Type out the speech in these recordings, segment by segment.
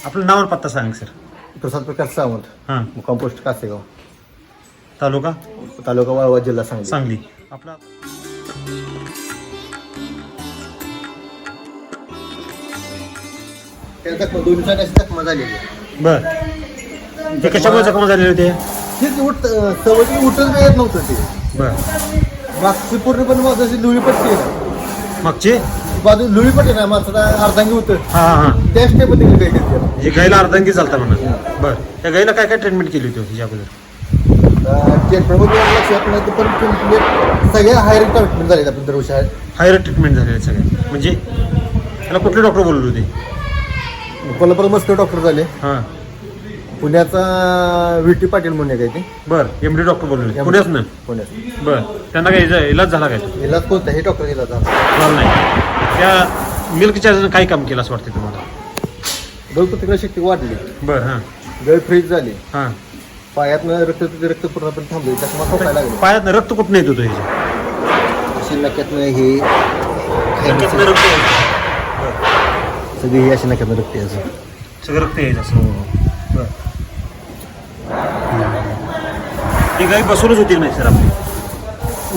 आपलं नाव आणि पत्ता सांग सर. प्रसाद प्रकाश सावंत, हां. कंपोस्ट कासेगाव, तालुका तालुका वाळवा, जिल्हा सांगली. सांगली. आपला त्या जखमा 2 दिवसांनी अशी जखमा झालेली आहे. बर ते कशामुळे जखमा झालेले होते? तीच सवयी उठत येत नव्हतं ते. बर मागची पूर्णपणे माझं अशी लुळी पट्टी आहे, मागचे बाजू लुळी पट्टी नाही माझं अर्धांगी होतं. हां हां त्या स्टेपमध्ये काही घेतलं. म्हणजे गाईला अर्धांगी चालता म्हणा. बर त्या गाईला काय काय ट्रीटमेंट केली होती हिच्या अगोदर? ट्रीटमेंटमध्ये लक्षात नाही पण कंप्लीट सगळ्या हायर ट्रीटमेंट झाले आपण दरवर्षी. हायर ट्रीटमेंट झालेले सगळे. म्हणजे त्याला कुठले डॉक्टर बोलले होते? कोल्हापूर मस्त डॉक्टर झाले. हां. पुण्याचा VT पाटील म्हणून आहे ते. बर MD डॉक्टर बोलले पुण्याच ना? पुण्यात. बर त्यांना काय इलाज झाला काय? इलाज कोणताही डॉक्टर इलाज झाला झाला नाही. त्या मिल्क चार्जरनं काय काम केलं असं वाटतं तुम्हाला? रोगप्रतिकारक शक्ती वाढली, बर हां गळ फ्रीज झाली, हां. पायातनं रक्त पूर्णपणे थांबले, त्याच्यामुळे खोकायला लागले. पायात रक्त कुठं येत होतं ह्याच्या? अशी नक्यातनं हे नक्कीच रक्त यायचं. सगळी ही अशी नक्यातनं रक्त यायचं. सगळं रक्त यायचं असं. बर ती गाई बसूनच होती नाही सर आपली?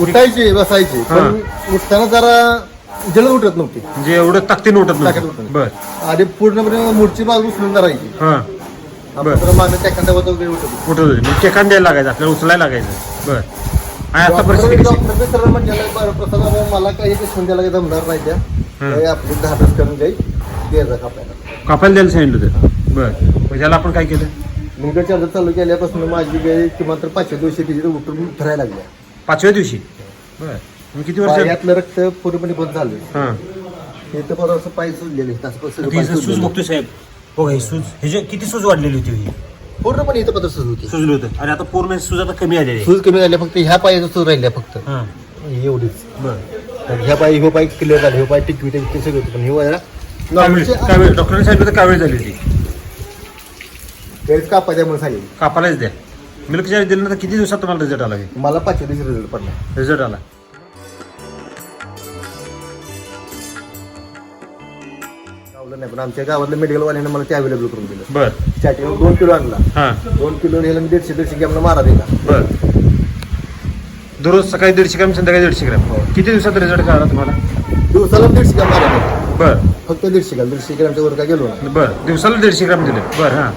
उठायची बसायची पण उठताना जरा जलद उठत नव्हती. म्हणजे एवढं ताकदीने उठत ताकद नव्हतं. उठत नव्हती. बर आधी पूर्णपणे मूळची बाजू उचलून धरायची. हां. आपण मागं त्याखांदा वगैरे उठत होती. उठत होती म्हणजे टेकान द्यायला लागायचं आपल्याला, उचलायला लागायचं. बर आणि आता परिस्थिती कशी? डॉक्टरने सरळ म्हटलेलं बरं प्रसाद मला काही पेशंट द्यायला काही जमणार नाही त्या काही आपली 10 करून जाईल द्यायचा कापायला. कापायला द्यायला सांगितलं होतं. बर मग त्याला आपण काय केलं? मिल्क चार्जर चालू केल्यापासून माझी गाय किमान तर 5व्या दिवशी तिथे उठून फिरायला लागल्या. 5व्या दिवशी? बर मग किती वर्ष? पायातलं रक्त पूर्णपणे बंद झालं. हां. हे तर बरं असं पाय सुजलेले सूज बघतोय साहेब. हो हे सूज ह्याची किती सूज वाढलेली होती ही? पूर्णपणे इथं पत्र सूज होती. सुजलं होतं आणि आता पूर्ण सूज आता कमी आलेली आहे. सूज कमी झाल्या फक्त ह्या पायाचं सूज राहिल्या फक्त हां. एवढीच. बर तर ह्या पाय हो पाय क्लिअर झाले, हो पाय टिकवी ते सगळं होतं पण हे वगैरे कावेळ डॉक्टरांनी सांगितलं तर कावेळ झाली होती. त्यावेळेस कापायच्या म्हणून सांगितलं. कापायलाच द्या. मिल्क चार्ज दिल्यानंतर किती दिवसात तुम्हाला रिझल्ट आला? मला 5व्या दिवशी रिझल्ट पडला. रिझल्ट आला. गावलं नाही पण आमच्या गावातल्या मेडिकलवाल्यानं मला ते अवेलेबल करून दिलं. बर स्टार्टिंग 2 किलो आणला. हां. 2 किलो ह्याला मी 150 ग्रॅमनं मारा दिला. बर दररोज सकाळी 150 ग्रॅम संध्याकाळी 150 ग्रॅम. किती दिवसात रिझल्ट कळला तुम्हाला? दिवसाला 150 ग्रॅम मारा दिला. बर फक्त 150 ग्रॅमच्या वर काय गेलो ना. बर दिवसाला 150 ग्रॅम दिले. बर हां.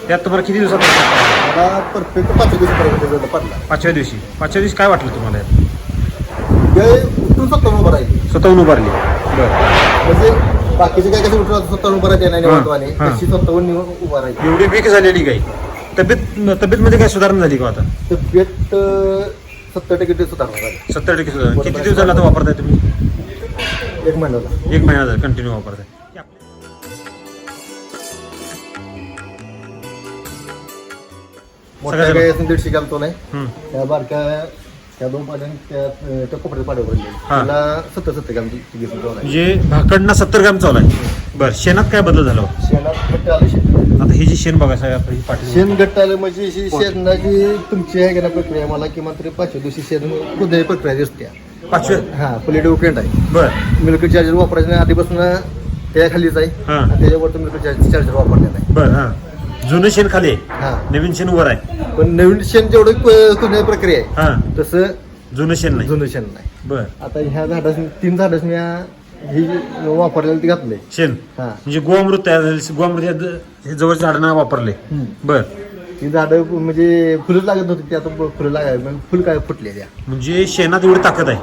त्यात तुम्हाला किती दिवसात result कळला? मला परफेक्ट 5व्या दिवशी रिझल्ट पडला. 5व्या दिवशी? 5व्या दिवशी काय वाटलं तुम्हाला यात? गाय उठून स्वतः उभं राहिली. स्वतःहून उभारली. बर म्हणजे बाकीचे काय कसं उठून स्वतः उभं राहते नाही हां, महत्वाने हां. तशी स्वतःहून उभं राहिली. एवढी वीक झालेली गाई. तब्येतमध्ये काय सुधारणा झाली का आता? तर पेट 70% सुधारणा झाली. 70% सुधारणा. किती दिवस झाला आता वापरताय तुम्ही? 1 महिन्याला. 1 महिना झाला कंटिन्यू वापरताय. मोठ्या गाय असून 150 ग्रॅम तो नाही. हं. त्या बारक्या त्या 2 पाड्या त्या कोपऱ्यात पाड्या भरले हां. त्याला 70 ग्रॅम घेऊन तो नाही. म्हणजे भाकडनं 70 ग्रॅम चालू आहे. बरं शेणात काय बदल झाला हो? शेणात घट्ट आलं शेण. आता ही जी शेण बघा साहेब आपली पाठी शेण घट्ट आलं म्हणजे ही शेणाची तुमची आहे का ना प्रक्रिया मला किमान तरी 5व्या दिवशी शेण कुठल्याही प्रक्रिया दिसते. 5व्या? हा प्लेट ओकेंड आहे. बरं मिल्क चार्जर वापरायचं आधीपासून त्या खालीच आहे. हां. आणि त्याच्यावर मिल्क चार्जर वापरलेला आहे. बरं हां. जुनं शेण खाली आहे, हा नवीन शेण वर आहे. पण नवीन शेण जेवढं कुठल्याही प्रक्रिया आहे हां तसं जुनं शेण नाही. जुनं शेण नाही. बरं आता ह्या झाडास 3 झाडास मी ही वापरलेलं ते घातलंय. शेण हा म्हणजे गोअमृत तयार झाले. गोअमृत हे जवळच्या झाडांना वापरले. बरं ती झाडं म्हणजे फुलं लागत होती ती आता फुलं लागायला फुल काय फुटले त्या. म्हणजे शेणात एवढी ताकद आहे.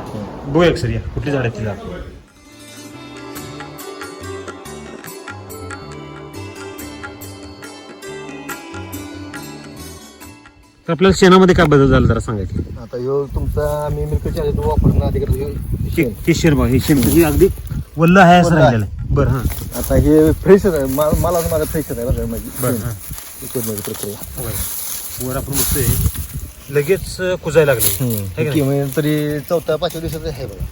बघू एक सर या कुठली झाड आहे ती झाड. तर आपल्याला शेणामध्ये काय बदल झाला जरा सांगायचं. आता ह्यो तुमचा मी मिल्क चार्जर वापरणं अधिक ते शेण बघा, हे शेण हे अगदी वल्ल आहे असं वल्ल आहे. राहिलेलं आहे. बरं हां. आता हे फ्रेश आहे मला माझा फ्रेश आहे बघा माझी बरं हां. प्रक्रिया. वर आपण बघतोय लगेच कुजायला लागले. है का नाही? तरी 4-5 दिवसाचं आहे बघा.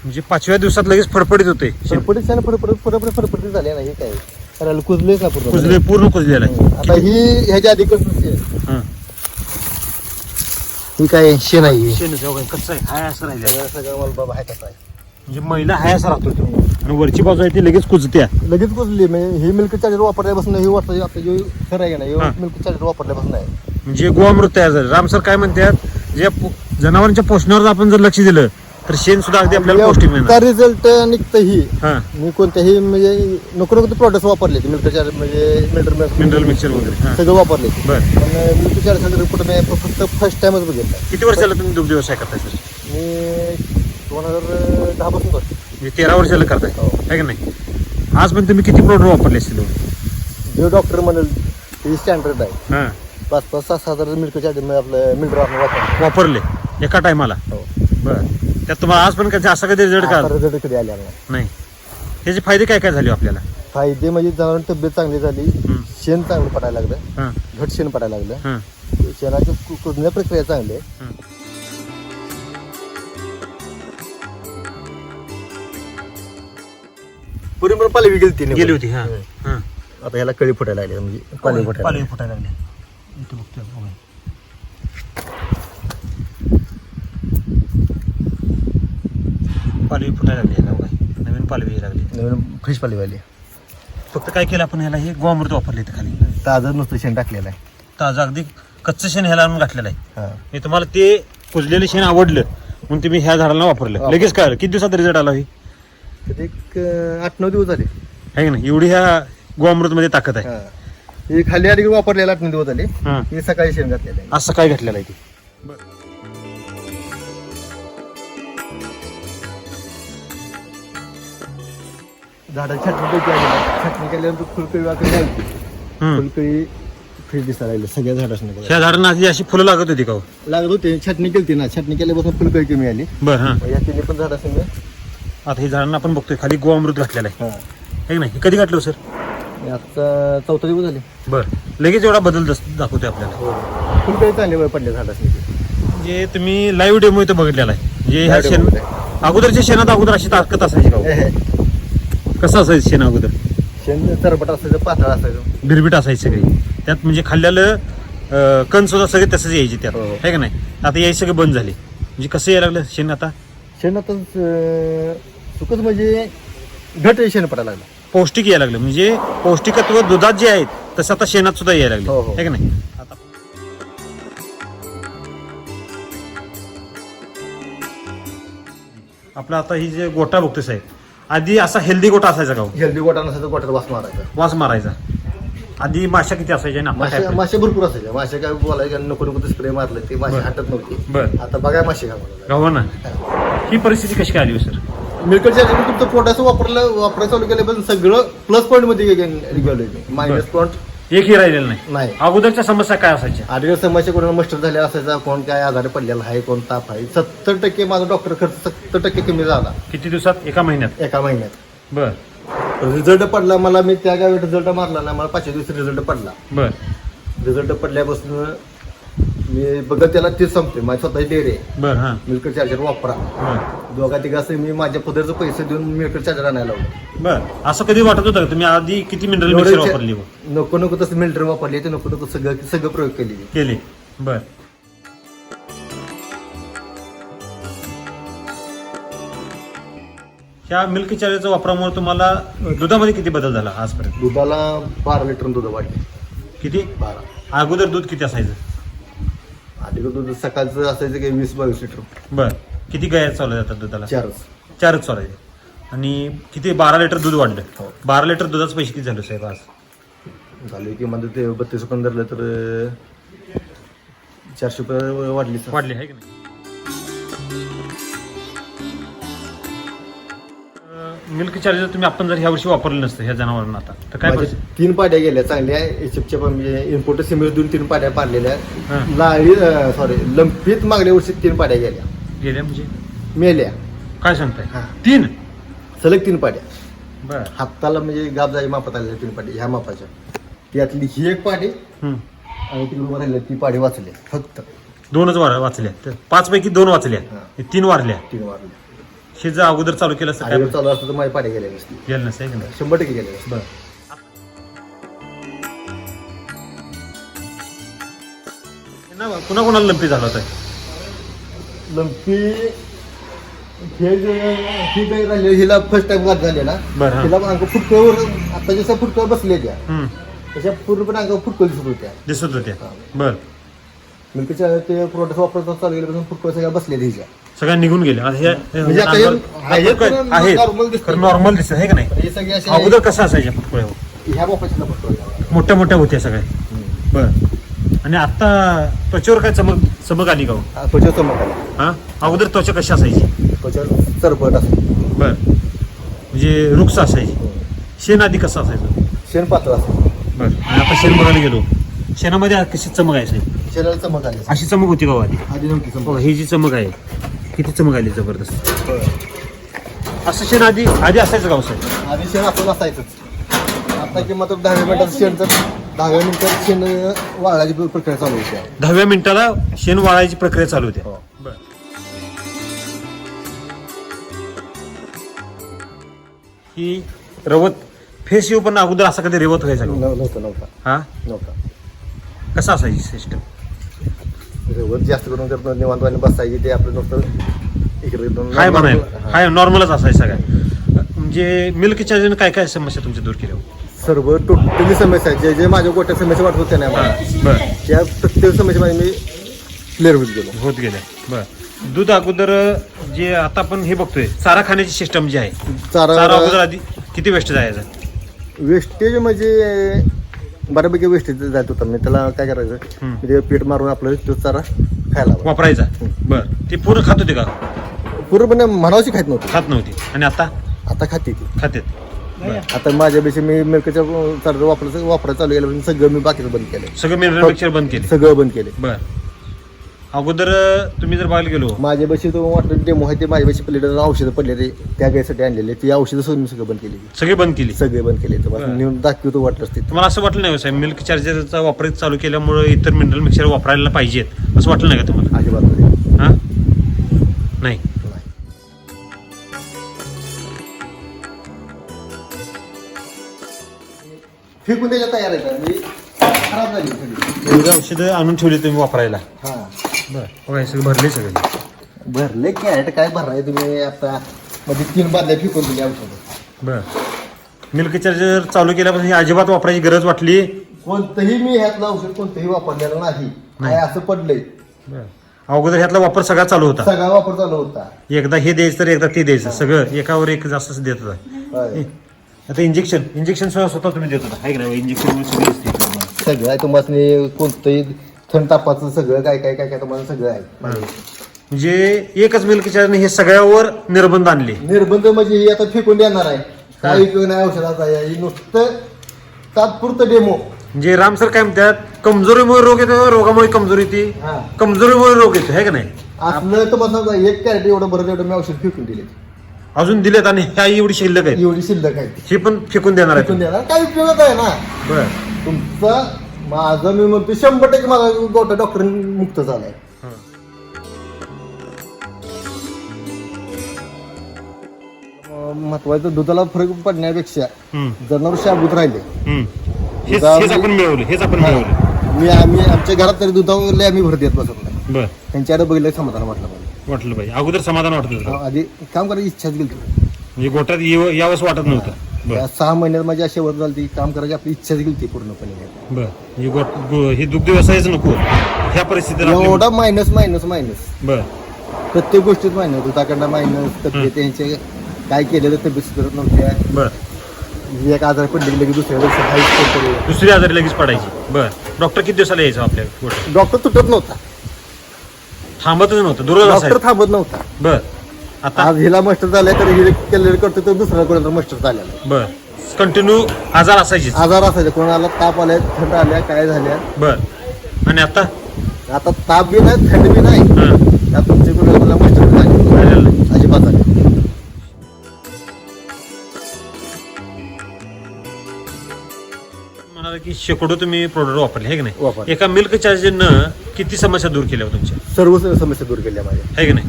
म्हणजे 5व्या दिवसात लगेच फडफडीत होते. फडफडीत झाले ना हे काय कारण कुजलेच ना पूर्ण. कुजले पूर्ण कुजलेला आहे. आता ही ह्याच्या आधी कसं हां ही काय शेण आहे. शेण कच्चं आहे हाय असं राहिलं. सगळं मला बाबा आहे कसं आहे म्हणजे महिला हाय असं राहतो तो. आणि वरची बाजू आहे ती लगेच कुजत्या. लगेच कुजली म्हणजे हे मिल्क चार्जर वापरल्यापासून हे वाटतं आता जे खरं आहे का नाही हा. मिल्क चार्जर वापरल्यापासून आहे. म्हणजे गोअमृत तयार झालं. राम सर काय म्हणतात, जे जनावरांच्या पोषणावर आपण जर लक्ष दिलं तर शेण सुद्धा अगदी आपल्याला पौष्टिक मिळणार. रिझल्ट निघतं ही हा मी कोणत्याही म्हणजे नको प्रोडक्ट वापरले मिल्क चार्जर म्हणजे मिनरल मिक्सचर वगैरे. हा सगळं वापरले. बर. पण मिल्क चार्जर रिपोर्ट मी फक्त फर्स्ट टाइमच बघितला. किती वर्षाला तुम्ही दुग्ध व्यवसाय करताय सर? मी 2010 पासून करतो. म्हणजे 13 वर्षाला करताय हो. आहे का नाही? आज पण तुम्ही किती प्रोडक्ट वापरले असतील? जे डॉक्टर म्हणेल ते स्टँडर्ड आहे. हा 5-6 हजार मिल्क चार्जर आपलं मिल्क आपण वापरतो. वापरले एका टायमाला? हो. बर. त्यात तुम्हाला आज पण कधी असा कधी रिझल्ट का रिझल्ट कधी आले नाही. नाही? त्याचे फायदे काय काय झाले आपल्याला? फायदे म्हणजे जनावरांची तब्येत चांगली झाली. हम्म. शेण चांगलं पडायला लागलं. हा घट शेण पडायला लागलं. हा शेणाची कुजण्या प्रक्रिया चांगली आहे. हा. पूर्वी पण पालवी गेली होती. हा हा आता याला कळी फुटायला लागली म्हणजे पालवी फुटायला फुटायला लागले. इथे बघतोय आपण. पालवी फुटायला लागली आहे बघा. नवीन पालवी यायला लागली. नवीन फ्रेश पालवी आली. फक्त काय केलं आपण ह्याला हे गोअमृत वापरले इथं खाली. ताजं नुसतं शेण टाकलेलं आहे. ताजं अगदी कच्चं शेण ह्याला आणून घातलेलं आहे. हा. हे तुम्हाला ते कुजलेलं शेण आवडलं म्हणून तुम्ही ह्या झाडाला वापरलं. हा. लगेच काय किती दिवसात रिझल्ट आला? तर एक 8-9 दिवस झाले. आहे का नाही? एवढी ह्या गोअमृत मध्ये ताकद आहे. हा. हे खाली आधी वापरलेला 8-9 दिवस झाले. हा हे सकाळी शेण घातलेलं आहे. आज सकाळी घातलेलं आहे ते. झाडाची छटणी केली. छटणी केल्यानंतर फुलकळी वाकडी लागली. हम्म. फुलकळी फ्रेश दिसायला लागली सगळ्या झाडांना. ह्या झाडांना आधी अशी फुलं लागत होती का हो? लागत होते. छटणी केली ना. छटणी केल्यापासून फुलकळी कमी आली. बरं. हा या तिन्ही पण झाडासंग आता हे झाडांना आपण बघतोय खाली गोअमृत घातलेलं आहे. हा. आहे का नाही? हे कधी घातलं सर? आता 4था दिवस झाले. बरं. लगेच एवढा बदल दाखवतोय आपल्याला. फुलकळी चांगली वेळ पडल्या झाडासंग. म्हणजे तुम्ही लाईव्ह डेमो इथं बघितलेला आहे. म्हणजे ह्या Live शेण demo आहे. अगोदरच्या शेणात अगोदर अशी ताकद असायची का हो? कसं असायचं शेण अगोदर? शेण चरबट असायचं, पातळ असायचं. बिरबिट असायची सगळी. त्यात म्हणजे खाल्ल्यालं कण सुद्धा सगळे तसंच यायचे त्यात. हो. आहे का नाही? आता यायचे सगळे बंद झाले. म्हणजे कसं यायला लागलं शेण आता? शेण आता सुकच म्हणजे घट शेण पडायला लागलं. पौष्टिक यायला लागलं. म्हणजे पौष्टिकत्व दुधात जे आहेत तसं आता शेणात सुद्धा यायला लागले. हो, हो. आहे का नाही? आता आपला आता ही जे गोटा बघतोय साहेब, आधी असा हेल्दी गोटा असायचा का हो? जल्दी गोटा नसायचं, गोट्यात वास मारायचा. वास मारायचा. आधी माशा किती असायच्या ना? मासे भरपूर असायचे. मासे काय बोलायचे नको नको स्प्रे मारलं ते मासे बरं. हटत नव्हते. बरं. आता बघा मासे घालवला. हो ना. ही परिस्थिती कशी काय आली हो सर? मिल्कच्या तुमचं पोटाचं वापरायला चालू केलं पण सगळं प्लस पॉईंट मध्ये गेलं. मायनस पॉईंट एकही राहिलेलं नाही. नाही. अगोदरच्या समस्या काय असायच्या? आधी समस्या कोणाला मस्टर झाले असायचा, कोण काय आजारी पडलेला आहे, कोण ताप आहे. 70% माझा डॉक्टर खर्च 70% कमी झाला किती दिवसात? एका महिन्यात? एका महिन्यात. बर. रिझल्ट पडला मला. मी त्या गावी रिझल्ट मारला ना, मला 5 दिवशी रिझल्ट पडला. बर. रिझल्ट पडल्यापासून मी बघत त्याला तेच सांगते. माझी स्वतःची डेअरी आहे. बर. हा मिल्क चार्जर वापरा. बर. दोघा तिघांचं मी माझ्या पदरचे पैसे देऊन मिल्क चार्जर आणायला लावलं. बर. असं कधी वाटत होतं का तुम्ही आधी किती मिनरल मिक्सर वापरली हो? नको नको तसं मिल्टर वापरली, ते नको नको सगळं प्रयोग केले. केले. बर. ह्या मिल्क चार्जरच्या वापरामुळे तुम्हाला दुधामध्ये किती बदल झाला आजपर्यंत? दुधाला 12 लिटर दूध वाढले. किती? 12. अगोदर दूध किती असायचं? आधी दूध सकाळचं असायचं की 20-22 लिटर. बर. किती गाया चालू जातात दुधाला? 4च. 4च चालायचे. आणि किती? 12 लिटर दूध वाढलं. हो. 12 लिटर दुधाचे पैसे किती झाले साहेब आज? झाले की म्हणजे ते 32-15 धरलं तर 400 रुपये वाढली. वाढले आहे की नाही? मिल्क चार्जर तुम्ही आपण जर ह्या वर्षी वापरलं नसतं ह्या जनावरांना आता तर काय माझ्या 3 पाड्या गेल्या चांगल्या. एचएफच्या पण म्हणजे इम्पोर्ट सिमेंट 2-3 पाड्या पाडलेल्या. हां. लाळी लंपीत मागल्या वर्षी 3 पाड्या गेल्या. गेल्या म्हणजे मेल्या. काय सांगताय? हां. 3? सलग 3 पाड्या. बर. हाताला म्हणजे गाब जाई मापात आलेल्या 3 पाड्या ह्या मापाच्या. त्यातली ही एक पाडी आणि तिकडून राहिल्या ती पाडी वाचली फक्त. 2च वाचल्या. 5 पैकी 2 वाचल्या. हां. 3 वारल्या. 3 वारल्या. हे जर अगोदर चालू केलं असतं काय आधी चालू असतं तर माझ्या पाड्या गेल्या नसती. गेलं नसतं आहे की नाही? 100% गेल्या नसती. बर. पुन्हा कोणाला लंपी झाला होता? लंपी ही गाय राहिली हिला फर्स्ट टाइम घात झाले ना बरं, हा. हिला अंग फुटक्यावर आता जसं फुटक्यावर बसले त्या हम्म. तशा पूर्णपणे अंगावर फुटकं दिसत होत्या. दिसत होत्या बर मिल्कच्या ते प्रोडक्ट वापरता चालू केल्यापासून फुटकं सगळ्या बसले तिच्या. सगळ्या निघून गेले म्हणजे आता हे normal दिसतंय. नॉर्मल दिसत आहे का नाही हे सगळे असे अगोदर कसं असायच्या फुटकुळ्या ह्या बापाच्या फुटकं मोठ्या मोठ्या होत्या सगळ्या बर आणि आता त्वचेवर काय चमक आली का हो? त्वचा चमक आला. हा अगोदर त्वचा कशी असायची त्वचा चरबट असते. बर म्हणजे रुक्ष असायची शेण आधी कसं असायचं शेण पातळ असते. बर आणि आता शेण बघायला गेलो शेणामध्ये कशी चमक आहे साहेब शेणाला चमक आली. अशी चमक होती का हो आधी आधी नव्हती हो चमक. ही जी चमक आहे किती चमक आली जबरदस्त असं शेण आधी असायचं का हो साहेब आधी शेण आपण असायचंच. आता की मात्र 10 मिनिटात शेणचं 10 मिनिटात शेण वाळायची प्रक्रिया चालू होती. 10व्या मिनिटाला शेण वाळायची प्रक्रिया चालू होते हो. ही रवत फेस येऊ पण अगोदर असा कधी रेवत व्हायचा का? नव्हता हा कसा असायची सिस्टम रवत जास्त करून करतो निवांतवाने बसायची ते आपलं नुसतं इकडे हाय म्हणायला हाय नॉर्मलच असायचं सगळ्या म्हणजे मिल्क चार्जर काय काय समस्या तुमच्या दूर केल्या सर्व टोटली समस्या आहे. जे माझ्या गोट्या समस्या वाटत होत्या ना मला बर त्या प्रत्येक समस्यामध्ये मी क्लिअर होत गेलो. होत गेल्या बर दूध अगोदर जे आता आपण हे बघतोय चारा खाण्याची सिस्टम जी आहे चारा अगोदर आधी किती वेस्ट जायचा वेस्टेज म्हणजे बऱ्यापैकी वेस्टेज जात होता. मी त्याला काय करायचं ते पीठ मारून आपलं तो चारा खायला हवा. वापरायचा बर ते पूर्ण खात होते का पूर्णपणे म्हणावशी खात नव्हती. खात नव्हती आणि आता खाते ती. खात्यात आता माझ्यापेक्षा मी मिल्कच्या चार्जर वापरायला चालू केलं सगळं मी बाकीचं बंद केलं. सगळं मिनरल मिक्सर बंद केले सगळं बंद केले. बर अगोदर तुम्ही जर बघायला गेलो माझ्यापाशी तो वाटतं डेमो आहे ते माझ्यापाशी पडले औषधं पडले ते त्या गायसाठी आणलेले ती औषधं सुद्धा मी सगळं बंद केली. सगळे बंद केली सगळे बंद केले. तुम्हाला नेऊन दाखवतो वाटलं ते. तुम्हाला असं वाटलं नाही साहेब मिल्क चार्जरचा वापर चालू केल्यामुळे इतर मिनरल मिक्सर वापरायला पाहिजेत असं वाटलं नाही का तुम्हाला अजिबात नाही. हा नाही फेकून त्याच्या तयार आहे मी खराब झाली सगळी. एवढी औषधं आणून ठेवली तुम्ही वापरायला हा बरं सगळे भरले सगळे भरले कॅरेट काय भरलाय तुम्ही आता मध्ये 3 बादल्या फेकून दिली औषधं. बर मिल्क चार्जर चालू केल्यापासून ही अजिबात वापरायची गरज वाटली कोणतंही मी ह्यातलं औषध कोणतंही वापरलेलं नाही. काय असं पडलंय अगोदर ह्यातला वापर सगळा चालू होता सगळा वापर चालू होता. एकदा हे द्यायचं तर एकदा ते द्यायचं सगळं एकावर एक जास्त देत होता होय. आता इंजेक्शन स्वतः तुम्ही देत होता आहे की नाही इंजेक्शन सगळं आहे तुम्हाला कोणतंही थंड तापाचं सगळं काय काय काय काय तुम्हाला सगळं आहे. म्हणजे एकच मिल्क चार्जर हे सगळ्यावर निर्बंध आणले निर्बंध म्हणजे हे आता फेकून देणार आहे काही उपयोग नाही औषधाचा आहे. हे नुसतं तात्पुरतं डेमो. म्हणजे राम सर काय म्हणतात कमजोरीमुळे रोग येतो रोगामुळे कमजोरी येते हा कमजोरीमुळे रोग येतो आहे का नाही असलं तर मग एक कॅरेट एवढं बरं एवढं मी औषध फेकून दिले. अजून दिलेत आणि ह्या एवढी शिल्लक आहे एवढी शिल्लक आहे ही पण फेकून देणार फेकून आहे देणार काय उपयोगच आहे ना. बर तुमचा माझं मी म्हणतो 100% माझा गोटा डॉक्टर मुक्त झालाय. महत्वाचं दुधाला फरक पडण्यापेक्षा जनावर शाबूत राहिले हेच आपण मिळवलं आम्ही आमच्या घरात तरी दुधावरले आम्ही भर देत बसत नाही. बर त्यांच्याकडे बघितलं समाधान वाटलं मला. वाटलं पाहिजे अगोदर समाधान वाटत होतं आधी काम करायची इच्छाच गेली. म्हणजे गोट्यात यावंच वाटत नव्हतं बर 6 महिन्यात माझी अशी शेवट झाली काम करायची आपली इच्छाच गेली पूर्णपणे. बर म्हणजे हे दुग्ध व्यवसायच नको ह्या परिस्थितीला एवढा मायनस बर प्रत्येक गोष्टीत मायनस दुधाकडनं मायनस तब्येत त्यांचे काय केलेलं तब्येत सुधारत नव्हत्या. बर एक आजार पडले की दुसऱ्या दिवशी दुसरी आजारी लगेच पडायची बर डॉक्टर किती दिवसाला यायचं आपल्या गोट्यात डॉक्टर तुटत नव्हता. थांबतच नव्हतं दुर्ग डॉक्टर थांबत नव्हता. बर आता आज हिला मास्टर झालाय तर हिला केलेलं करतो तर दुसऱ्या कोणाला मास्टर झालेला. बर कंटिन्यू आजार असायचे आजार असायचे कोणाला ताप आलाय थंड आल्या काय झाल्या. बर आणि आता ताप बी नाही थंड बी नाही तुमचे कोणाला मास्टर झाले अजिबात झाले. म्हणाला की शेकडो तुम्ही प्रोडक्ट वापरले आहे की नाही वापरले. एका मिल्क चार्जरनं किती समस्या दूर केल्या हो तुमच्या सर्व समस्या दूर केल्या माझ्या. आहे की नाही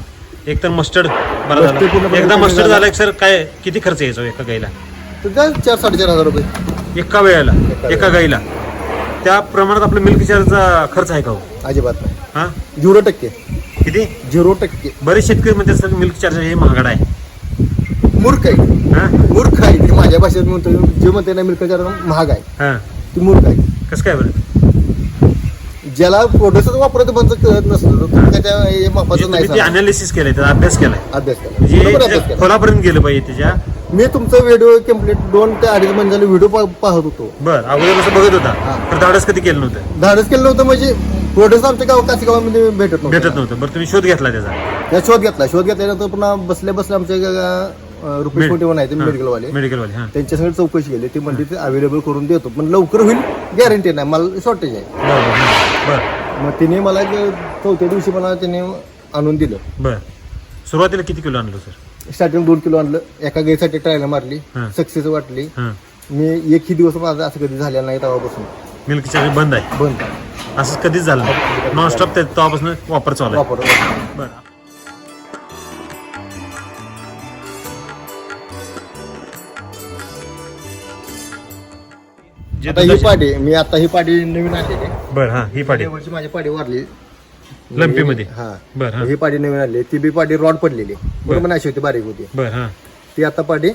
एक तर मस्टर्ड बरं मस्टर्ड झालं पूर्णपणे एकदा कमी मस्टर्ड झालं. झालं सर काय किती खर्च यायचा एका गाईला तर द्या 4-4.5 हजार रुपये एका वेळेला एका एका गाईला त्या प्रमाणात आपलं मिल्क चार्जचा खर्च आहे का हो अजिबात नाही. हा 0% किती 0%. बरेच शेतकरी म्हणते सर मिल्क चार्जर हे महागड आहे. मूर्ख आहे, हा मूर्ख आहे ते. माझ्या भाषेत म्हणतो जे म्हणते ना मिल्क चार्जर महाग आहे, हा ती मूर्ख आहे. कसं काय बरं? ज्याला प्रोडक्ट वापरत पण कळत नसलं तर त्याच्या हे मापाचं नाही किती अनालिसिस केलंय त्याचा अभ्यास केलाय अभ्यास केला, म्हणजे बरोबर अभ्यास त्या केला. खोलापर्यंत गेलं पाहिजे त्याच्या. मी तुमचा व्हिडिओ कम्प्लीट 2 ते 2.5 महिने झाले व्हिडिओ पाहत होतो. बर अगोदर कसं बघत होता हा. तर धाडस कधी केलं नव्हतं, धाडस केलं नव्हतं म्हणजे प्रोडक्ट आमच्या काशी गावामध्ये भेटत भेटत नव्हतं. बरं तुम्ही शोध घेतला त्याचा. त्या शोध घेतल्यानंतर पुन्हा बसल्या आमच्या रुपये कोटी आहे मेडिकलवाले, मेडिकलवाले हा त्यांच्या सगळी चौकशी केली. ते म्हणजे ते अवेलेबल करून देतो पण लवकर होईल गॅरंटी नाही, मला शॉर्टेज आहे. बर मग तिने मला 4थ्या दिवशी मला त्याने आणून दिलं. बर सुरुवातीला किती किलो आणलं सर? स्टार्टिंग 2 किलो आणलं. एका गाईसाठी ट्रायल मारली, हा. सक्सेस वाटली. हा मी एकही दिवस माझा असं कधी झालेला नाही तेव्हापासून मिल्क चार्जर बंद आहे बंद असं कधीच झालं नाही. नॉनस्टॉप तेव्हापासून वापर चालू आहे. वापर. बरं जे आता ही दुधाची- पाडी मी आता ही पाडी नवीन आणलेली. बरं हा ही पाडी गेल्या वर्षी माझी पाडी वारली लंपीमध्ये. हा. बरं हा ही पाडी नवीन आणली. ती बी पाडी रॉड पडलेली बरोबर नाही, अशी होती बारीक होती. बरं हा ती आता पाडी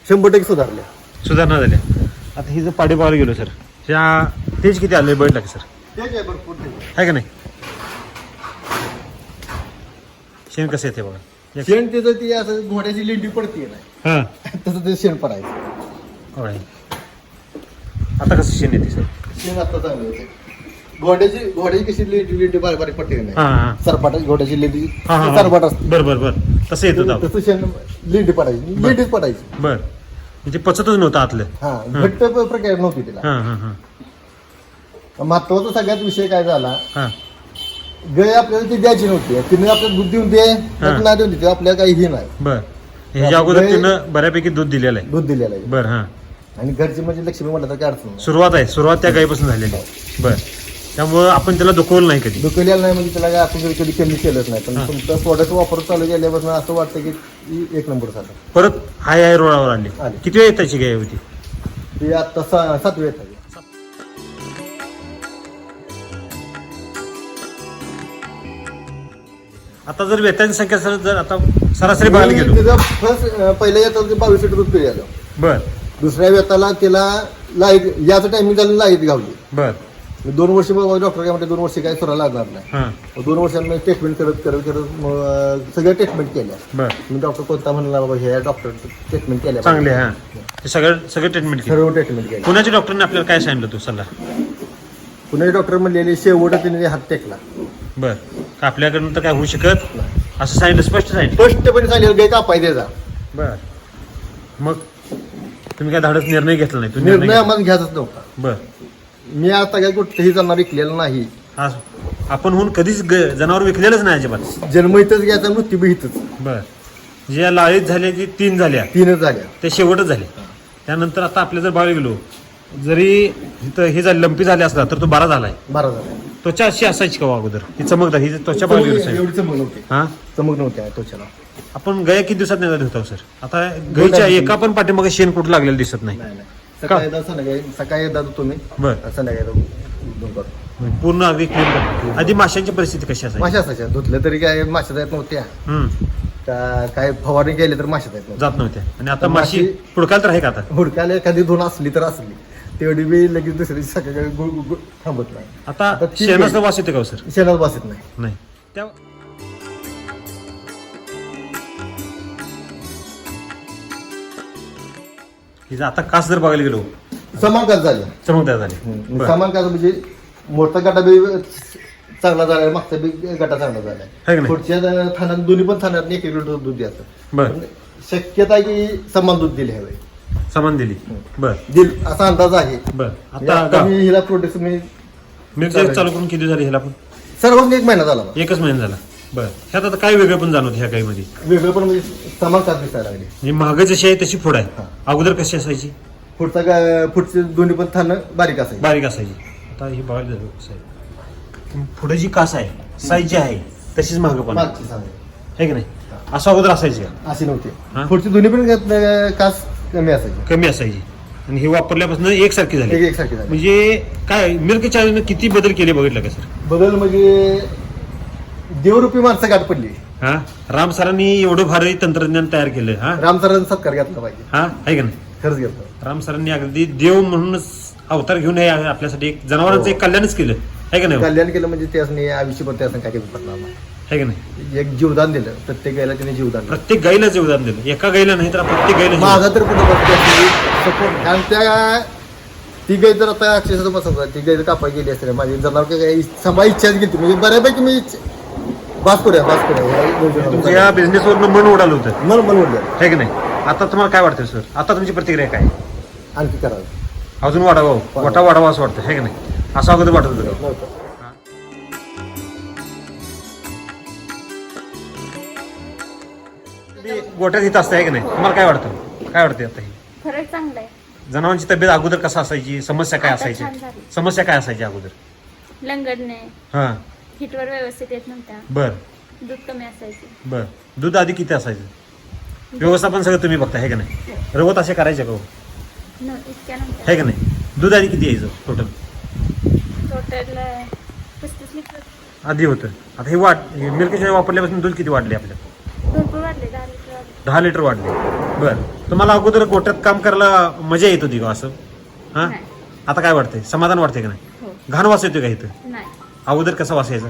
100% सुधारल्या. सुधारणा झाल्या. आता ही जर पाडी बघायला गेलो सर त्या तेज किती आले बघितलं का सर? आहे का नाही? शेण कसं येते बघा. शेण त्याचं ती असं घोड्याची लेंडी पडते नाही हा तसं ते शेण पडायचं. होय. आता कसं शेण येते सर? शेण आता चांगलं होते. घोड्याची कशी लेंडी बारीक बारीक पडते नाही, हा हा सरपाट घोड्याची लेंडी हा हा सरपाट असते बरं बरं बरं तसं येत होतं. तसं शेण लेंडी पडायची, लेंडीच पडायची. बरं म्हणजे पचतच नव्हतं आतलं. हा घट्ट प्रकार नव्हती तिला. हा हा हा महत्वाचा सगळ्यात विषय काय झाला, हा गाय आपल्याला ती द्यायची नव्हती. तिने आपल्याला दूध देऊन दे नाही देऊन देते, आपल्याला काही हे नाही. बरं ह्याच्या अगोदर तिनं बऱ्यापैकी दूध दिलेलं आहे. दूध दिलेलं आहे बरं हा आणि घरची म्हणजे लक्ष्मी म्हटलं तर काय अडचण नाही. सुरुवात त्या गायीपासून झालेली आहे. बरं त्यामुळं आपण त्याला दुखवलं नाही कधी. दुखलेलं नाही म्हणजे त्याला काय आपण कधी कमी केलंच नाही. पण हा. तुमचं प्रोडक्ट वापर चालू केल्यापासून असं वाटतं की ही 1 नंबर झालं. परत हाय रोडावर आली. आली. किती वेळ त्याची गाय होती? ती आता 7वी येत आहे. आता जर वेतांची संख्या सर जर आता सरासरी बघायला गेलो. तिचं फर्स्ट पहिल्या येतात 22 लिटर दूध पिळालं. बर दुसऱ्या वेताला तिला लाईट याचं टायमिंग झालं, लाईट गावली. बर 2 वर्ष डॉक्टर काय म्हणते 2 वर्ष काय सुरा लागणार नाही. हा 2 वर्षांनी ट्रीटमेंट करत मग सगळ्या ट्रीटमेंट केल्या. बर मी डॉक्टर कोणता म्हणला बाबा ह्या डॉक्टर ट्रीटमेंट केल्या चांगले हा ते सगळे ट्रीटमेंट केली. सर्व ट्रीटमेंट केल्या. पुण्याच्या डॉक्टरने आपल्याला काय सांगितलं तू सल्ला? पुणे डॉक्टर म्हणलेले शेवट तिने हात टेकला. बर आपल्याकडून तर काय होऊ शकत असं सांगितलं, स्पष्ट सांगितलं. स्पष्टपणे सांगितलं गाय कापाय द्यायचा. बर मग तुम्ही काय धाडस निर्णय घेतला नाही? निर्णय आम्हाला घ्यायचाच नव्हता. बर मी आता काय कुठेही जनावर विकलेलं नाही. आज आपण होऊन कधीच जनावर विकलेलंच नाही अजिबात. जन्म इथंच घ्यायचा, मृत्यू बी इथंच. बर ज्या लाळीत झाल्या की 3 झाल्या 3च झाल्या. ते शेवटच झाले. त्यानंतर आता आपल्या जर बघायला गेलो जरी इथं हे झालं लंपी झाले असला तर तो 12 झालाय. 12 झाल्या. त्वचा अशी असायची का हो अगोदर? ही चमकदार ही त्वचा बघायला गेलो साहेब. एवढी चमक नव्हती. हा चमक नव्हती त्वचेला. आपण गाय किती दिवसात नाही होतो सर? आता गायच्या एका पण पाठीमाग शेण कुठं लागलेलं दिसत नाही. नाही नाही. सकाळी एकदा संध्याकाळी सकाळी एकदा तुम्ही बर संध्याकाळी दोन करतो. पूर्ण अगदी clean. आधी माशांची परिस्थिती कशी असायची? माशा असायच्या. धुतल्या तरी काय माशा जात नव्हत्या. काय फवारणी केली तर माशा जात नव्हत्या. जात नव्हत्या. आणि आता माशी पुडकाल तर आहे का आता? हुडकायला एखादी धुणं असली तर असली तेवढी बी लगेच दुसऱ्या दिवशी सकाळी गुळ थांबत नाही. आता आता ती शेणाचा वास येते का हो सर? शेणात बसत नाही. नाही त्या हिचा आता कास जर बघायला गेलो समानकाच झाले. चमकदार झाले. बरं. समानकाच म्हणजे मोठा गटा बी चांगला झालाय, मागचा बी गटा चांगला है का झालाय. नाही? पुढच्या थाण्यात दोन्ही पण थाण्यात 1 लिटर दूध द्यायचं. बर शक्यता आहे की समान दूध दिले हवे. समान दिली. बर दिल असा अंदाज आहे. बर आता आता मी हिला प्रोडक्ट मी मिल्क चालू करून किती झाली ह्याला पण? सर्व 1 महिना झाला मला. 1च महिना झाला. बर ह्यात आता काय वेगळं पण जाणवत ह्या गाईमध्ये? वेगळं पण म्हणजे समानकाच दिसायला लागले. म्हणजे महाग जशी आहे तशी फोड आहे. हा. अगोदर कशी असायची? पुढचे दोन्ही पण थानं बारीक असायचे. बारीक असायची. आता ही बघायला झालं कसं आहे पुढे जी कास आहे साईज जी आहे तशीच महाग पण मागची सांगा. आहे की नाही? असं अगोदर असायची का? अशी नव्हती. हा? पुढची दोन्ही पण कास कमी असायची. कमी असायची आणि हे वापरल्यापासून एकसारखी झाली. एकसारखी झाली. म्हणजे काय मिल्क चार्जरने किती बदल केले बघितलं का सर? बदल म्हणजे देवरूपी माणसं गाठ पडली. हा राम सरांनी एवढं भारी तंत्रज्ञान तयार केलं. हा रामसरांचा सत्कार घेतला पाहिजे. हा आहे का नाही. खरंच घेतलं. राम सरांनी अगदी देव म्हणूनच अवतार घेऊन हे आपल्यासाठी एक जनावरांचं एक कल्याणच केलं आहे का नाही. कल्याण केलं म्हणजे त्यासनी आयुष्यभर त्यासनी काय कमी पडणार नाही. आहे का नाही. एक जीवदान दिलं प्रत्येक गायला त्याने जीवदान दिलं. प्रत्येक गाईलाच योगदान दिलं. एका गाईला नाही तर प्रत्येक गाईला माझा तर कुठं सपोर्ट. कारण त्या ती गाय जर आता अक्षरशः बसवता ती गाय कापाय गेली असते माझी जनावर काही सभा इच्छाच गेली म्हणजे बऱ्यापैकी मी बास करूया तुमच्या या बिझनेसवरनं मन उडालं होतं. मन उडलं. आहे की नाही. आता तुम्हाला काय वाटतं सर. आता तुमची प्रतिक्रिया काय. आणखी करावं अजून वाढावं गोटा वाढावा असं वाटतं. आहे की नाही. असं अगोदर वाटत होतं. नव्हतं. गोट्यात हित असतं आहे की नाही. तुम्हाला काय वाटतं काय वाटतं आता हे फरक चांगला आहे. जनावरांची तब्येत अगोदर कसं असायची समस्या काय आता असायची छान झाली. समस्या काय असायची अगोदर. लंगडणे हा हिटवर व्यवस्थित येत नव्हत्या. बर दूध कमी असायचे. बर दूध आधी किती असायचं. व्यवस्थापन सगळं तुम्ही बघता आहे का नाही. रवत असे करायचे का हो? इतक्या नव्हत्या. आहे का नाही. दूध आधी किती यायचं टोटल टोटल 35 लिटर. आधी होतं. आता हे मिल्क चार्जर वापरल्यापासून दूध किती वाढले आपल्या. भरपूर वाढले. 10 लिटर वाढले. 10 लिटर वाढले. बर तुम्हाला अगोदर गोट्यात काम करायला मजा येत होती का असं. हा नाही. आता काय वाटतंय समाधान वाटतंय का नाही. हो. घाण वास येतोय का इथं. नाही. अगोदर कसा वास यायचा.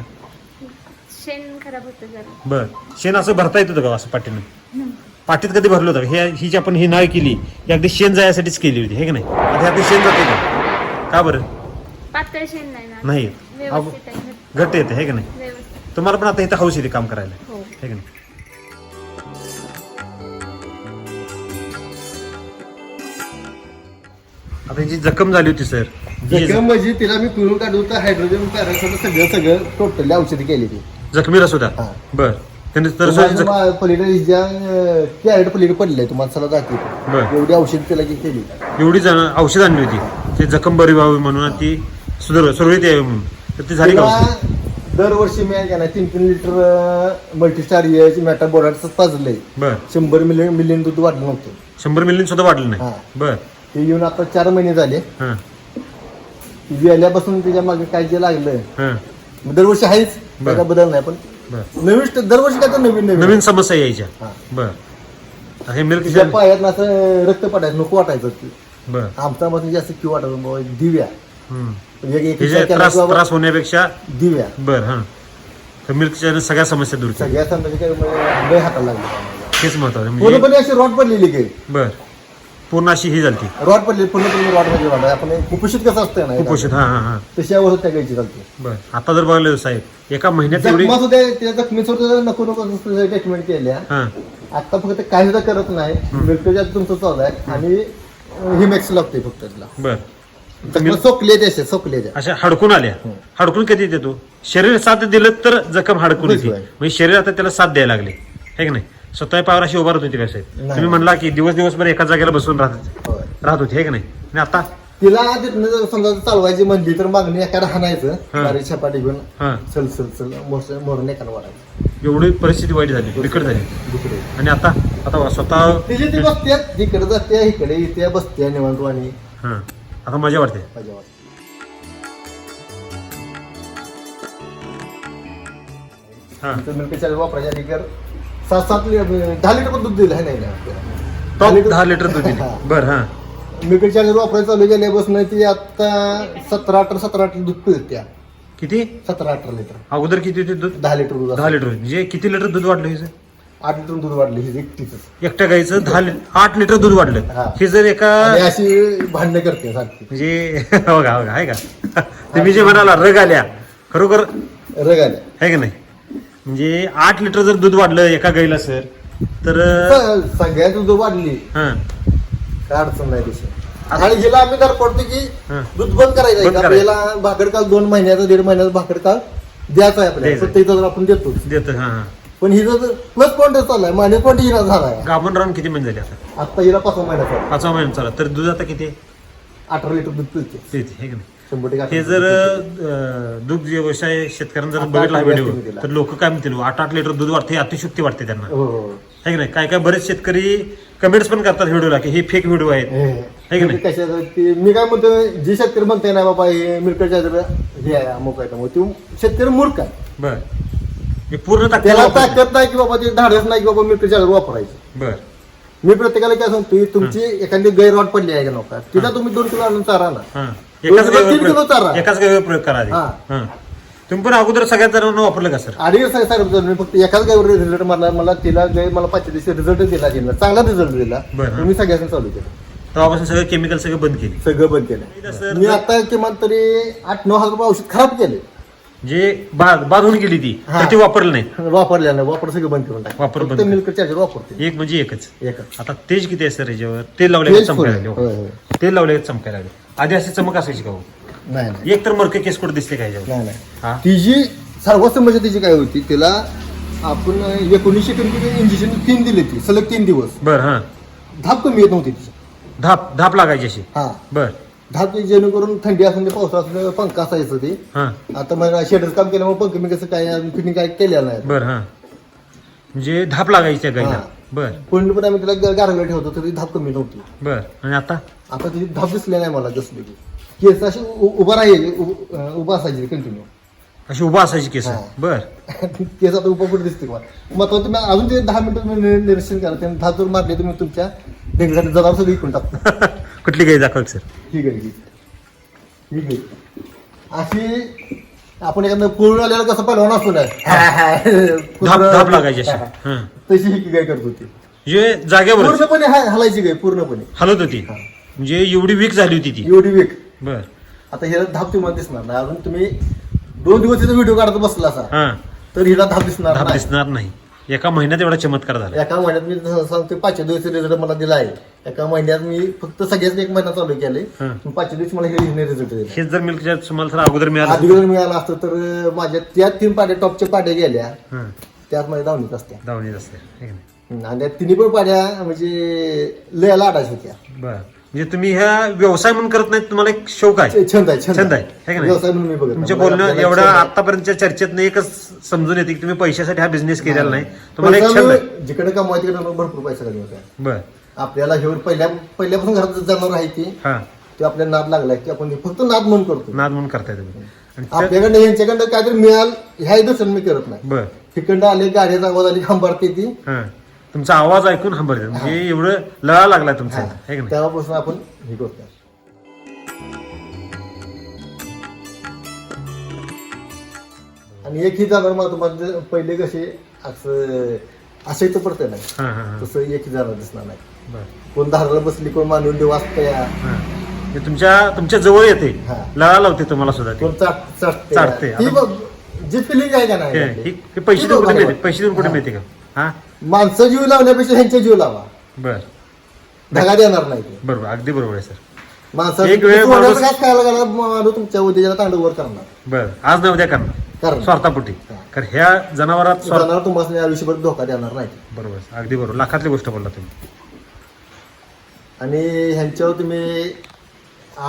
शेण खराब होतं जरा. बर शेण असं भरता येत होतं का असं पाठीनं. हम्म. पाठीत कधी भरलं होतं का? ही जी आपण ही नाळ केली ही अगदी शेण जायसाठीच केली होती हे की नाही. आता अगदी शेण जाते का बरं. पातळ शेण नाही ना. नाही व्यवस्थित आहे. घट्ट येते हे की नाही. व्यवस्थित. तुम्हाला पण आता इथं हौस येते काम करायला हो. हे की नाही. आता जी जखम झाली होती सर जखम म्हणजे तिला मी पिळून काढून तर हायड्रोजन पॅरासिटामॉल सगळं टोटली औषधी केली ती. जखमीला सुद्धा. हा. बर त्यांनी तर पलीकडे ज्या कॅरेट पलीकडे पडले तुम्हाला सला जाते बरं. एवढी औषध तिला केली. एवढी जण औषध आणली होती ते जखम बरी व्हावी म्हणून आणि ती सुरळीत यावी म्हणून तर ती झाली का तिला औषध? दरवर्षी मी आहे ना 3 लिटर मल्टीस्टार याची मेटाबोराटचं पाजलंय. बर 100 मिलियन दूध वाढलं नव्हतं. 100 मिलियन सुद्धा वाढलं नाही. हा. बर ते येऊन आता 4 महिने झाले. हा ती आल्यापासून तिच्या मागे काय जे लागलं हा दरवर्षी आहेच बरं. त्याचा बदल नाही पण बर नवीन दरवर्षी काय तर नवीन नवीन समस्या यायच्या. हा. बर हे मिल्क तिच्या पायात असं रक्त पडायचं नको वाटायचं. बर आमचा मध्ये जास्त क्यू वाटायचं बाबा दिव्या पण एक हे जे विचार केला की बाबा त्रास होण्यापेक्षा दिव्या बर हा तर मिल्क चार्जर सगळ्या समस्या दूर केल्या. सगळ्या समजा काय म्हणजे लय हाताला लागले. हेच महत्वाचं म्हणजे पूर्णपणे अशी रॉड पडलेली काही बर पूर्ण अशी ही झाली रॉड पडली पूर्णपणे रॉड मध्ये वाढ आपण कुपोषित कसं असतं ना कुपोषित. हा हा हा तशी अवस्था त्या गायची चालते. बर आता जर बघायला साहेब एका महिन्यात एवढी जखमा सुद्धा त्या जखमीसुद्धा नको नको ट्रीटमेंट केल्या. हा आता फक्त काही सुद्धा करत नाही मिल्कच्या तुमचं चालू आहे आणि हिमॅक्स लागते फक्त तिला. बर जखमा सोकले त्याचे सोकले त्या अशा हडकून आल्या. हडकून कधी देतो शरीर साथ दिलं तर जखम हडकून येते. होय. म्हणजे शरीर आता त्याला साथ द्यायला लागले हे की नाही. स्वतः पावर अशी उभारत होती काय साहेब. नाही. तुम्ही म्हणला की दिवसभर एका जागेला बसून राहत होय. होती हे की नाही. आणि आता तिला तिथनं जर समजा चालवायची म्हणली तर मागणी एखादा हाणायचं हा. बारीक छपाटी घेऊन हा चल चल चल मोरून एखादं वाढायचं एवढी परिस्थिती वाईट झाली बिकट झाली. दुसरे आणि आता आता स्वतः तिची ती बसत्यात इकडे जाते इकडे इथे बसते निवांत आणि हा आता मजा वाटते. मजा वाटते. हा तर मिल्कच्या वापरायच्या आधी कर 10 लिटर पण दूध दिलं आहे नाही ना आपल्याला. टॉप 10 लिटर दूध दिले. हा. बर हा मिल्कच्या वापरायला चालू केल्यापासून ती आता 17-18 दूध पिळत्या. किती 17-18 लिटर अगोदर किती होते दूध. 10 लिटर दूध 10 लिटर म्हणजे किती लिटर दूध वाढलं हे 8 लिटर दूध वाढले ही एकटीच. एकट्या गाईचं 8 लिटर दूध वाढलं. हा. हे जर एका आणि अशी भांडणं करते सारखी म्हणजे बघा आहे का तुम्ही जे म्हणाला रग आल्या खरोखर रग आल्या. आहे का नाही. म्हणजे 8 लिटर जर दूध वाढलं एका गाईला सर तर सगळ्यात दूध वाढली हा काय अडचण नाही तशी. आणि हिला आम्ही दर पडतो की हा. दूध बंद करायचं बंद आहे. करायचं. आपल्याला भाकर काल 2 महिन्याचा 1.5 महिन्याचा भाकर काल द्यायचा आहे आपल्याला द्यायचं. प्रत्येक जर आपण देतो देत हा हा पण हिचं प्लस पॉईंट चाललाय मायनस पॉईंट हिला झालाय. गाभण राहून किती महिने झाले आता. आता हिला 5 महिन्याचा 5 महिने चालला तर दूध आता किती आहे? 18 लिटर दूध पिळते पिळते, है का नाही. 100% हे जर दूध व्यवसाय शेतकऱ्यांना जर आता बघितला आठ व्हिडिओ लिटर दिला. तर लोक काय म्हणतील 8 लिटर दूध वाटते अतिशुक्ती वाटते त्यांना हो हो है की नाही. काय काय बरेच शेतकरी कमेंट्स पण करतात व्हिडिओला की हे फेक व्हिडिओ आहेत है की नाही. कशाचं ते मी काय म्हणतो जे शेतकरी म्हणते ना बाबा हे मिल्कच्या हे आहे अमुक आहे त्यामुळे ते शेतकरी मूर्ख आहे. बर हे पूर्ण त्याला ताकद ताकद नाही की बाबा ते धाडस नाही की बाबा मिल्क चार्जर वापरायचं. बर मी प्रत्येकाला काय सांगतो, तुमची एखादी गैरवाट पडली आहे का नका, तिला तुम्ही 2 किलो आणून चारा ना. हा 2 किलो 3 किलो चारा. एकाच गावीवर प्रयोग करा आधी. हा. हा. तुम्ही पण अगोदर सगळ्यात जणांना वापरलं का सर? आधी सांगितलं मी फक्त एकाच गायवर रिझल्ट मला तिला गाय मला 5 दिवशी रिझल्ट दिला, चांगला रिझल्ट दिला. बरं. मी सगळ्यांना चालू केलं, तेव्हापासून सगळं केमिकल सगळं बंद केले. सगळं बंद सर, केलं. मी आता किमान तरी 8-9 हजार रुपये औषध खराब केले, जे बांधून गेली ती हा. तर ती वापरलं नाही. वापरल्या नाही, वापर सगळं बंद करून टाक. वापर बंद फक्त मिल्क चार्जर वापरते एक म्हणजे एकच. एकच. आता तेज किती आहे सर याच्यावर? तेल लावले तेज चमकायला फुल. लागले. होय, होय. तेल लावले चमकायला लागले. आधी अशी चमक असायची का हो? नाही नाही एक तर मरके केस कुठे दिसले काय नाही नाही. हा तिची सर्वात समस्या तिची काय होती, तिला आपण 1900 इंजेक्शन 3 दिले, ती सलग 3 दिवस बर. हा धाप कमी येत नव्हती तिची. धाप लागायची अशी. हा बर. धाप जेणेकरून थंडी असून ते पावसाळा असून ते पंखा असायचं ते. हा आता मला शेडच काम केल्यामुळे पंख मी कसं काय फिटिंग काय केलेलं नाही. बर. हा म्हणजे धाप लागायची त्या गाईला. हा. बर पूर्णपणे आम्ही तिला गारगला ठेवतो तरी धाप कमी नव्हती. बर. आणि आता आता तिची धाप दिसली नाही मला कसली की केस अशी उभा राहील, उभा असायची कंटिन्यू. अशी उभा असायची केस. हा. बर. केस आता उभा कुठे दिसते मला. मग तो तुम्ही अजून ते 10 मिनिटं तुम्ही निरीक्षण करा, त्याने धाप जर मारले तुम्ही तुमच्या डेंगसाठी जनावर सगळं इकडून टाकतो. कुठली गाई दाखव सर? ही गाई ही गाई अशी आपण एखादं पूर्ण आल्याला कसं पहिलवान असतो धाप लागायची अशी. हा. तशी ही गाय करत होती. म्हणजे जागेवर पूर्णपणे हलायची गाय पूर्णपणे हलत होती. म्हणजे एवढी वीक झाली होती ती. एवढी वेग. बर. आता हिला धाप तुम्हाला दिसणार नाही. अजून तुम्ही 2 दिवस तिचा व्हिडिओ काढत बसला असा हा तर हिला धाप दिसणार धाप नाही. दिसणार नाही. एका महिन्यात एवढा चमत्कार झाला. एका महिन्यात मी जसं सांगतो 5 दिवस रिझल्ट मला दिला आहे. एका महिन्यात मी फक्त सगळ्याच 1 महिना चालू केले. हा. 5 दिवस मला हे रिझल्ट दिला. हेच जर मिल्क चार्ज तुम्हाला सर अगोदर मिळालं आधी जर मिळाला असतं तर माझ्या त्या 3 पाड्या टॉपच्या पाड्या गेल्या, हा त्यात माझ्या धावणीत असत्या. दावणीत असते है का नाही? आणि त्या तिन्ही पण पाड्या म्हणजे लय लाडाच होत्या. बर. म्हणजे तुम्ही ह्या व्यवसाय म्हणून करत नाही, तुम्हाला एक शौक आहे, छंद आहे छंद आहे है का नाही? व्यवसाय म्हणून मी बघत तुमच्या नाही. बोलणं मला एवढ्या छंद आहे. आतापर्यंतच्या चर्चेत एकच समजून येते की तुम्ही पैशासाठी हा बिझनेस केलेला नाही, तुम्हाला एक पैसा छंद आहे. मी जिकडे कमवायचे तिकडे भरपूर पैसा कमी होता. बर. आपल्याला हे पहिल्यापासून घरात जनावर आहे ती हा ते आपल्याला नाद लागलाय की आपण हे फक्त नाद म्हणून करतो. नाद म्हणून करताय तुम्ही. आणि त्या- आपल्याकडे यांच्याकडे काहीतरी मिळाल ह्या दर्शन मी करत नाही. बर. तिकडं आले गाड्याचा आवाज आली खांबारते ती. हा तुमचा आवाज ऐकून हंबरते. म्हणजे एवढं लळा लागलाय तुमचा है का नाही? तेव्हापासून आपण हे करतो. आणि एक ही जाणार मला तुम्हाला पहिले कसे असं तर पडतं नाही, हा हा हा. तसं एक ही जाणार दिसणार नाही. बर. कोण धाराला बसली, कोण मांडून वाचतया, हा. हे तुमच्या जवळ येते, हा. लळा लावते तुम्हाला सुद्धा ते. कोण चाटते. चाटते. ती बघ जी फिलिंग आहे का हे- नाही, हे- हे पैसे ती देऊन कुठे बघा. मिळते? पैसे देऊन कुठे हा. मिळते का? हा माणसं जीव लावण्यापेक्षा ह्यांच्या जीव लावा, बर. धगा देणार नाही ते. बरोबर. अगदी बरोबर आहे सर. माणसं एक वेळ माणूस- खायला गेला माणूस तुमच्या उद्याला तांडवर करणार. बर. आज नाही उद्या करणार कारण स्वार्थापोटी. हा. कारण ह्या जनावरात स्वार्थ. जनावर तुम्हाला आयुष्यभर धोका देणार नाही. बरोबर. अगदी बरोबर. लाखातली गोष्ट बोलला तुम्ही. आणि ह्यांच्यावर तुम्ही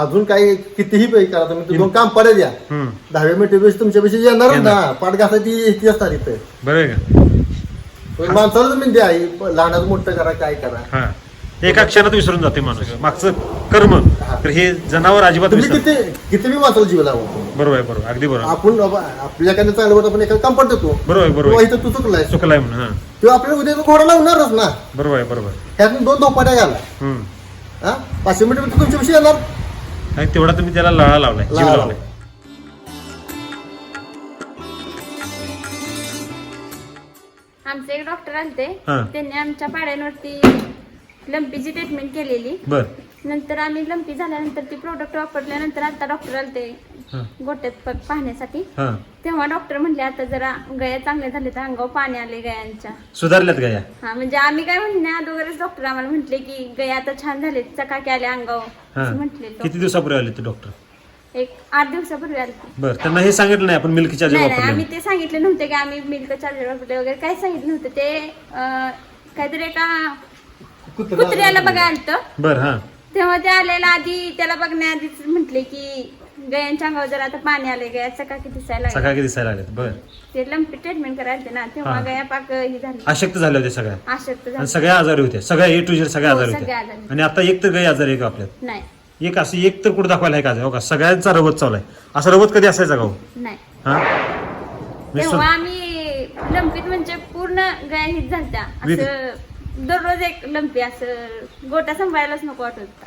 अजून काही कितीही पैकी करा, तुम्ही 2 काम पडे द्या, हम्म. 10व्या मिनिटापेक्षा तुमच्यापेक्षा येणार ना. पाठ घासायची ती असणार इथं. बरोबर आहे का? पण माणसाला तुम्ही द्या, लहानाचं मोठं करा, काय करा. हा एका क्षणात विसरून जाते माणूस मागचं कर्म. तर हे जनावर अजिबात तुम्ही विसरत. किती बी माणसाला जीव लावा. बरोबर आहे. बरोबर. अगदी बरोबर. आपण बाबा आपल्याकडे चांगलं आपण एखादं काम पडतो तो बरोबर आहे. बरोबर किंवा आहे. इथं तू चुकलाय चुकलाय म्हणून. हा किंवा आपल्याला उद्या घोडा लावणारच ना. बरोबर आहे. बरोबर. ह्यातून 2 धोपाट्या घाला. हम्म. हा 500 मीटर तुमच्यापेक्षा येणार. आणि तेवढा तुम्ही त्याला लळा लावलाय, जीव लळा लावलाय. आमचे एक डॉक्टर आलते, हा. त्यांनी आमच्या पाड्यांवरती लंपीची ट्रीटमेंट केलेली. बर. नंतर आम्ही लंपी झाल्यानंतर ती प्रोडक्ट वापरल्यानंतर आता डॉक्टर आलते हा. गोट्यात पाहण्यासाठी. हा तेव्हा डॉक्टर म्हणले आता जरा गया चांगले झाले तर अंगावर पाणी आले गयांच्या. सुधारल्यात का या? हा म्हणजे आम्ही काय म्हणणे अगोदरच डॉक्टर आम्हाला म्हटले की गया आता छान झाले, चकाकी आले अंगावर हा. असं म्हटले. किती दिवसापूर्वी आले ते डॉक्टर? एक 8 दिवसापूर्वी आलते. बर. त्यांना हे सांगितलं नाही आपण मिल्क चार्जर नाही नाही वापरलं? आम्ही ते सांगितले नव्हते की आम्ही मिल्क चार्जर वापरले वगैरे काही सांगितलं नव्हतं. ते काहीतरी एका कुत्र्याला बघा आलतं, बर. हा तेव्हा ते आलेला आधी त्याला बघण्याआधीच म्हटले की गयांच्या अंगावर जर आता पाणी आले, गया चकाकी दिसायला लागली. सकाळी दिसायला लागलेत. बर. ते लंपी ट्रीटमेंट करायला ना तेव्हा हा. गया पाक ही झाली, अशक्त झाले होते सगळ्या. अशक्त आणि झाली. सगळ्या आजारी होत्या. सगळ्या A to Z सगळ्या हो, आजारी सगळ्या होत्या. आजारी. आणि आता एक तर काही आजार आहे का आपल्यात? नाही एक असं एक तर कुठं दाखवायला आहे का? हो का सगळ्यांचा रवत चालू आहे. असं रवत कधी असायचा का हो? नाही हा म्हणजे तेव्हा आम्ही लंपीत म्हणजे पूर्ण गाय हीच झालत्या असं दररोज एक लंपी असं गोटा सांभाळायलाच नको वाटत होता.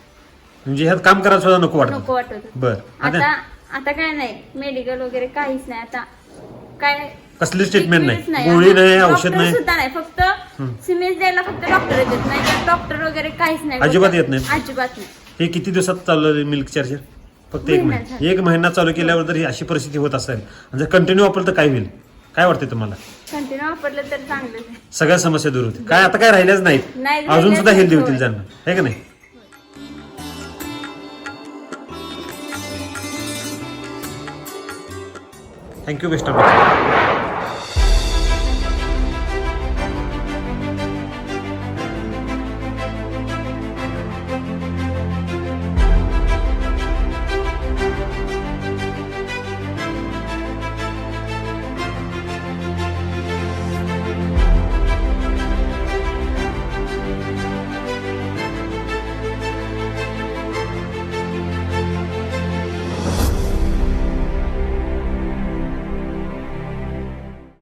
म्हणजे ह्यात काम करायला सुद्धा नको वाटत. नको वाटत होतं. बर आता काय नाही मेडिकल वगैरे काहीच नाही. आता काय कसली ट्रीटमेंट treatment नाही, गोळी नाही, औषध डॉक्टर नाही, सुद्धा नाही. फक्त सिमेंट द्यायला फक्त डॉक्टर येत नाही तर डॉक्टर वगैरे काहीच नाही. अजिबात येत नाही. अजिबात नाही. हे किती दिवसात चाललं मिल्क चार्जर? फक्त 1 महिना महिना. 1 महिना चालू केल्यावर जर ही अशी परिस्थिती होत असेल आणि जर कंटिन्यू वापरलं तर काय होईल? काय वाटते तुम्हाला? कंटिन्यू वापरलं तर चांगलं आहे. सगळ्या समस्या दूर होतील. काय आता काय राहिल्याच नाहीत, नाही अजून सुद्धा हेल्दी होतील होय. जन्म, आहे का नाही? Thank you, best of luck.